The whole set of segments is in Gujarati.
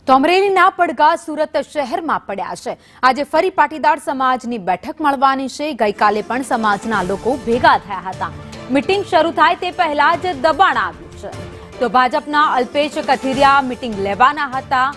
તો અમરેલીના પડઘા સુરત શહેરમાં પડ્યા છે। આજે ફરી પાટીદાર સમાજની બેઠક મળવાની છે। ગઈકાલે પણ સમાજના લોકો ભેગા થયા હતા। મીટિંગ શરૂ થાય તે પહેલા જ દબાણ આવ્યું છે। તો ભાજપના અલ્પેશ કથિરિયા મીટિંગ લેવાના હતા।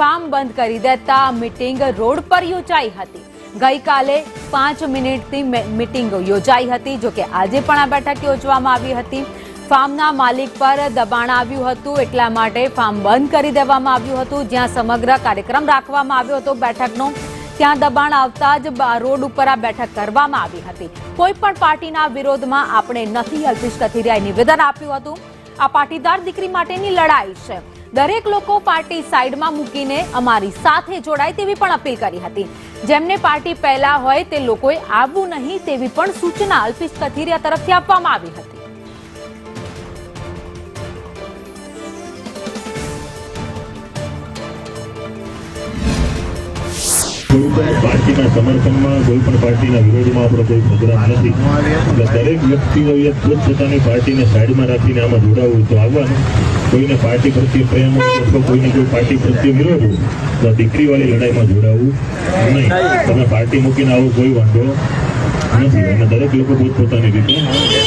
ફાર્મ બંધ કરી દેતા મીટિંગ રોડ પર યોજાઈ હતી। ગઈકાલે 5 મિનિટથી મીટિંગ યોજાઈ હતી। જો કે આજે પણ આ બેઠક યોજવામાં આવી હતી। ફાર્મના માલિક પર દબાણ આવ્યું હતું, એટલા માટે ફાર્મ બંધ કરી દેવામાં આવ્યું હતું। જ્યાં સમગ્ર કાર્યક્રમ રાખવામાં આવ્યો હતો બેઠકનો, ત્યાં દબાણ આવતા જ રોડ ઉપર આ બેઠક કરવામાં આવી હતી। કોઈ પણ પાર્ટીના વિરોધમાં આપણે નથી, અલ્પેશ કથિરિયાએ નિવેદન આપ્યું હતું। આ પાટીદાર દીકરી માટેની લડાઈ છે। દરેક લોકો પાર્ટી સાઈડમાં મૂકીને અમારી સાથે જોડાય તેવી પણ અપીલ કરી હતી। જેમને પાર્ટી પહેલા હોય તે લોકોએ આવવું નહીં તેવી પણ સૂચના અલ્પેશ કથિરિયા તરફથી આપવામાં આવી હતી। પાર્ટીના સમર્થનમાં કોઈ પણ પાર્ટીના વિરોધમાં આપણો કોઈ પ્રોગ્રામ નથી। એટલે દરેક વ્યક્તિઓએ પોતપોતાની પાર્ટીને સાઈડમાં રાખીને આમાં જોડાવવું તો આવવાનું। કોઈને પાર્ટી પ્રત્યે પ્રેમ અથવા કોઈને કોઈ પાર્ટી પ્રત્યે વિરોધ હોય તો દીકરીવાળી લડાઈમાં જોડાવવું નહીં। તમે પાર્ટી મૂકીને આવો કોઈ વાંધો નથી। અને દરેક લોકો પોતપોતાની રીતે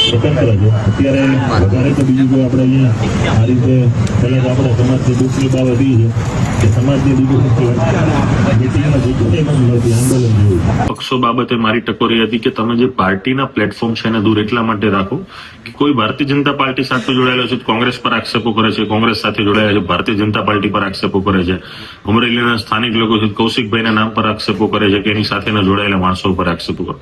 સ્વતંત્ર છે। અત્યારે વધારે તો બીજું કોઈ આપણે અહીંયા આ રીતે પહેલાં તો આપણે સમાજની દુઃખની બાબત એ છે કે સમાજની પક્ષો બાબતે મારી ટકોરી હતી કે તમે જે પાર્ટીના પ્લેટફોર્મ છે એને દૂર એટલા માટે રાખો કે કોઈ ભારતીય જનતા પાર્ટી સાથે જોડાયેલો છે કોંગ્રેસ પર આક્ષેપો કરે છે, કોંગ્રેસ સાથે જોડાયેલા છે ભારતીય જનતા પાર્ટી પર આક્ષેપો કરે છે, અમરેલીના સ્થાનિક લોકો છે કૌશિકભાઈના નામ પર આક્ષેપો કરે છે કે એની સાથેના જોડાયેલા માણસો પર આક્ષેપો કરે।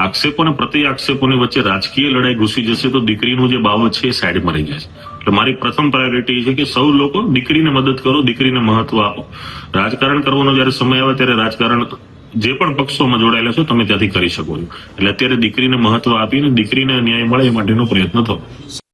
આક્ષેપો અને પ્રતિ આક્ષેપોની વચ્ચે રાજકીય લડાઈ ઘૂસી જશે તો દીકરીનું જે બાબત છે એ સાઈડમાં રહી જશે। એટલે મારી પ્રથમ પ્રાયોરિટી છે કે સૌ લોકો દીકરીને મદદ કરો, દીકરીને મહત્વ આપો। રાજકારણ કરવાનો જયારે સમય આવે ત્યારે રાજકારણ જે પણ પક્ષોમાં જોડાયેલા છો તમે ત્યાંથી કરી શકો છો। એટલે અત્યારે દીકરીને મહત્વ આપીને દીકરીને ન્યાય મળે એ માટેનો પ્રયત્ન થયો।